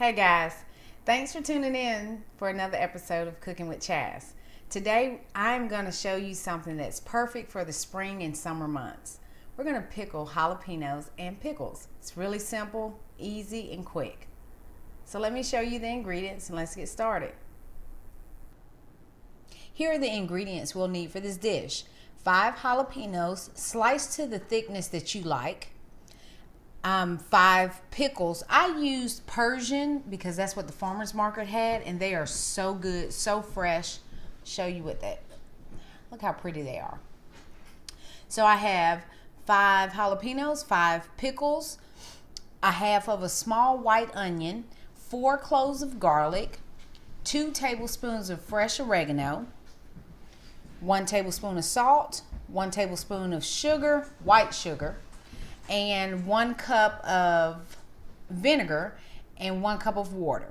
Hey guys, thanks for tuning in for another episode of Cooking with Chaz. Today I'm going to show you something that's perfect for the spring and summer months. We're going to pickle jalapenos and pickles. It's really simple, easy, and quick. So let me show you the ingredients and let's get started. Here are the ingredients we'll need for this dish. 5 jalapenos sliced to the thickness that you like. 5 pickles. I used Persian because that's what the farmer's market had, and they are so good, so fresh. Show you what that, look how pretty they are. So I have 5 jalapenos, 5 pickles, a half of a small white onion, 4 cloves of garlic, 2 tablespoons of fresh oregano, 1 tablespoon of salt, 1 tablespoon of sugar, white sugar, and 1 cup of vinegar and 1 cup of water.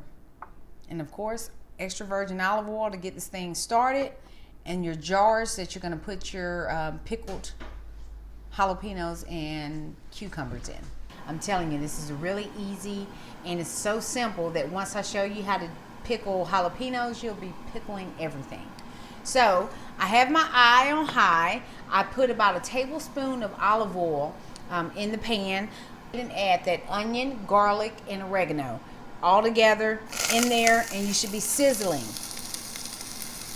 And of course, extra virgin olive oil to get this thing started, and your jars that you're going to put your pickled jalapenos and cucumbers in. I'm telling you, this is really easy, and it's so simple that once I show you how to pickle jalapenos, you'll be pickling everything. So I have my eye on high. I put about a tablespoon of olive oil in the pan, and add that onion, garlic, and oregano all together in there, and you should be sizzling.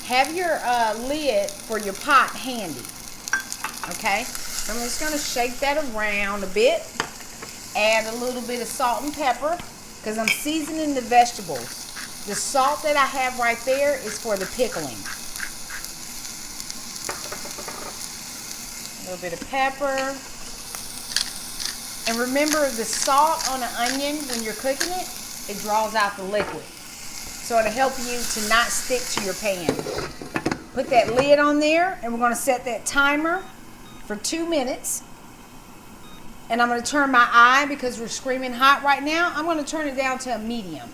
Have your lid for your pot handy. Okay, so I'm just going to shake that around a bit. Add a little bit of salt and pepper because I'm seasoning the vegetables. The salt that I have right there is for the pickling. A little bit of pepper. And remember, the salt on an onion, when you're cooking it, it draws out the liquid. So it'll help you to not stick to your pan. Put that lid on there, and we're going to set that timer for 2 minutes. And I'm going to turn my eye, because we're screaming hot right now, I'm going to turn it down to a medium.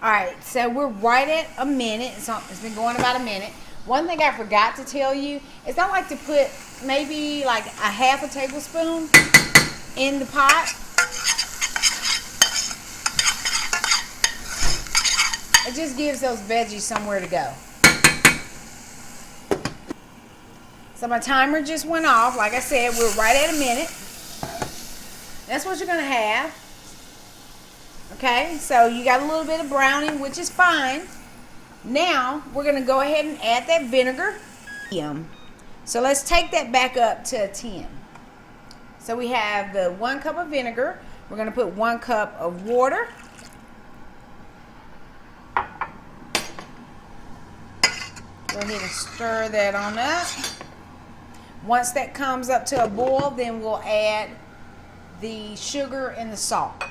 Alright, so we're right at a minute. It's been going about a minute. One thing I forgot to tell you is I like to put maybe like a half a tablespoon in the pot. It just gives those veggies somewhere to go. So my timer just went off. Like I said, we're right at a minute. That's what you're going to have. Okay, so you got a little bit of browning, which is fine. Now we're going to go ahead and add that vinegar. So let's take that back up to a 10. So we have the 1 cup of vinegar. We're going to put 1 cup of water. Go ahead and stir that on up. Once that comes up to a boil, then we'll add the sugar and the salt.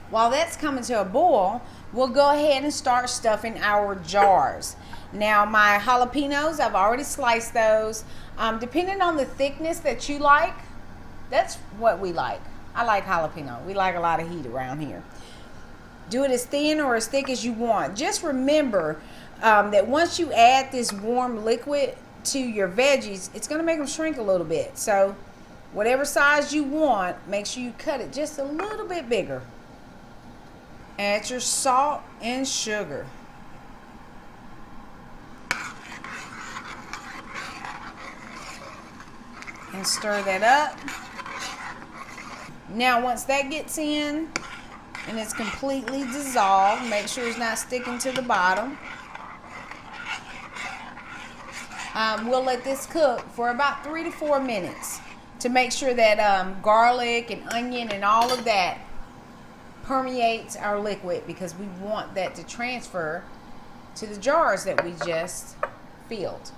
While that's coming to a boil, we'll go ahead and start stuffing our jars. Now my jalapenos, I've already sliced those. Depending on the thickness that you like, that's what we like. I like jalapeno. We like a lot of heat around here. Do it as thin or as thick as you want. Just remember that once you add this warm liquid to your veggies, it's going to make them shrink a little bit. So whatever size you want, make sure you cut it just a little bit bigger. Add your salt and sugar. And stir that up. Now once that gets in and it's completely dissolved, make sure it's not sticking to the bottom. We'll let this cook for about 3 to 4 minutes to make sure that garlic and onion and all of that permeates our liquid, because we want that to transfer to the jars that we just filled.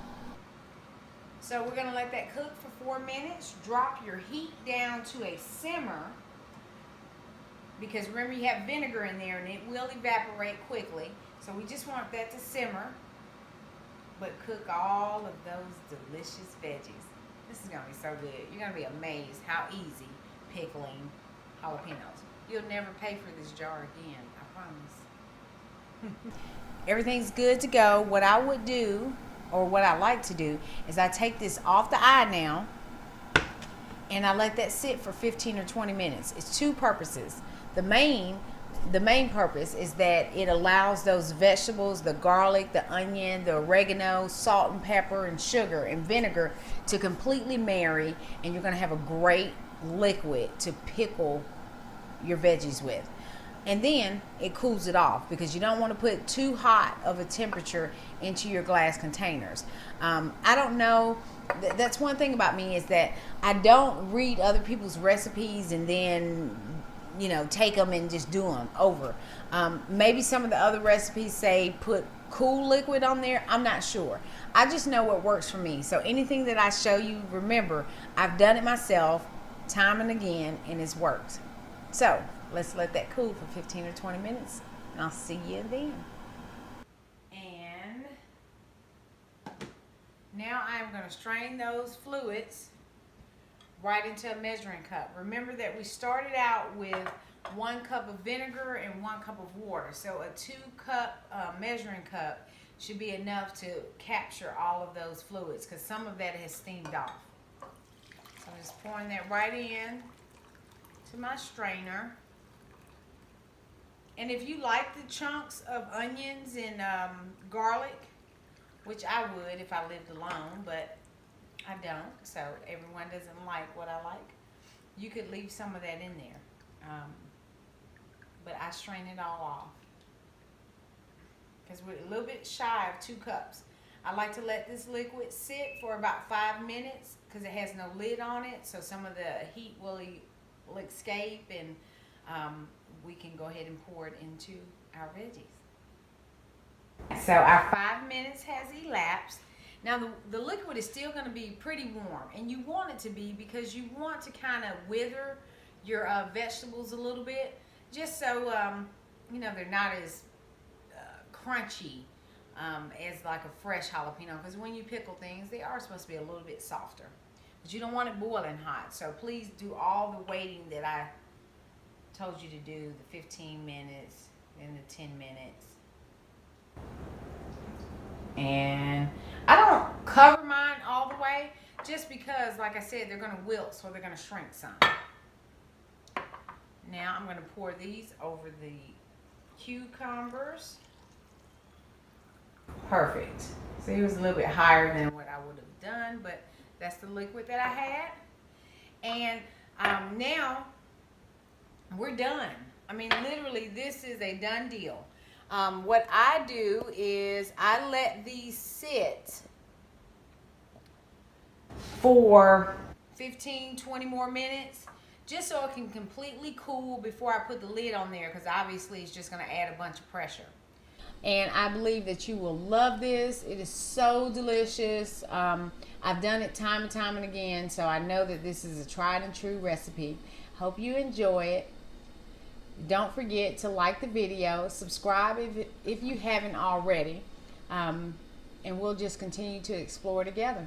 So we're going to let that cook for 4 minutes. Drop your heat down to a simmer, because remember you have vinegar in there and it will evaporate quickly. So we just want that to simmer, but cook all of those delicious veggies. This is going to be so good. You're going to be amazed how easy pickling jalapenos. You'll never pay for this jar again, I promise. Everything's good to go. What I would do, or what I like to do, is I take this off the eye now and I let that sit for 15 or 20 minutes. It's 2 purposes. The main the main purpose is that it allows those vegetables, the garlic, the onion, the oregano, salt and pepper and sugar and vinegar to completely marry, and you're going to have a great liquid to pickle your veggies with. And then it cools it off because you don't want to put too hot of a temperature into your glass containers. I don't know. That's one thing about me, is that I don't read other people's recipes and then, you know, take them and just do them over. Maybe some of the other recipes say put cool liquid on there. I'm not sure. I just know what works for me. So anything that I show you, remember, I've done it myself time and again, and it's worked. So let's let that cool for 15 or 20 minutes, and I'll see you then. And now I'm going to strain those fluids right into a measuring cup. Remember that we started out with 1 cup of vinegar and 1 cup of water. So a 2-cup measuring cup should be enough to capture all of those fluids, because some of that has steamed off. So I'm just pouring that right in to my strainer. And if you like the chunks of onions and garlic, which I would if I lived alone, but I don't, so everyone doesn't like what I like, you could leave some of that in there. But I strain it all off because we're a little bit shy of 2 cups. I like to let this liquid sit for about 5 minutes because it has no lid on it, so some of the heat will escape, and we can go ahead and pour it into our veggies. So our 5 minutes has elapsed. Now the liquid is still going to be pretty warm, and you want it to be because you want to kind of wither your vegetables a little bit, just so you know, they're not as crunchy as like a fresh jalapeno, because when you pickle things, they are supposed to be a little bit softer, but you don't want it boiling hot. So please do all the waiting that I told you to do, the 15 minutes and the 10 minutes. And I don't cover mine all the way, just because, like I said, they're going to wilt, so they're going to shrink some. Now I'm going to pour these over the cucumbers. Perfect. So it was a little bit higher than what I would have done, but that's the liquid that I had. And now we're done. I mean, literally, this is a done deal. What I do is I let these sit for 15, 20 more minutes, just so it can completely cool before I put the lid on there, because obviously it's just going to add a bunch of pressure. And I believe that you will love this. It is so delicious. I've done it time and time and again, so I know that this is a tried and true recipe. Hope you enjoy it. Don't forget to like the video, subscribe if you haven't already, and we'll just continue to explore together.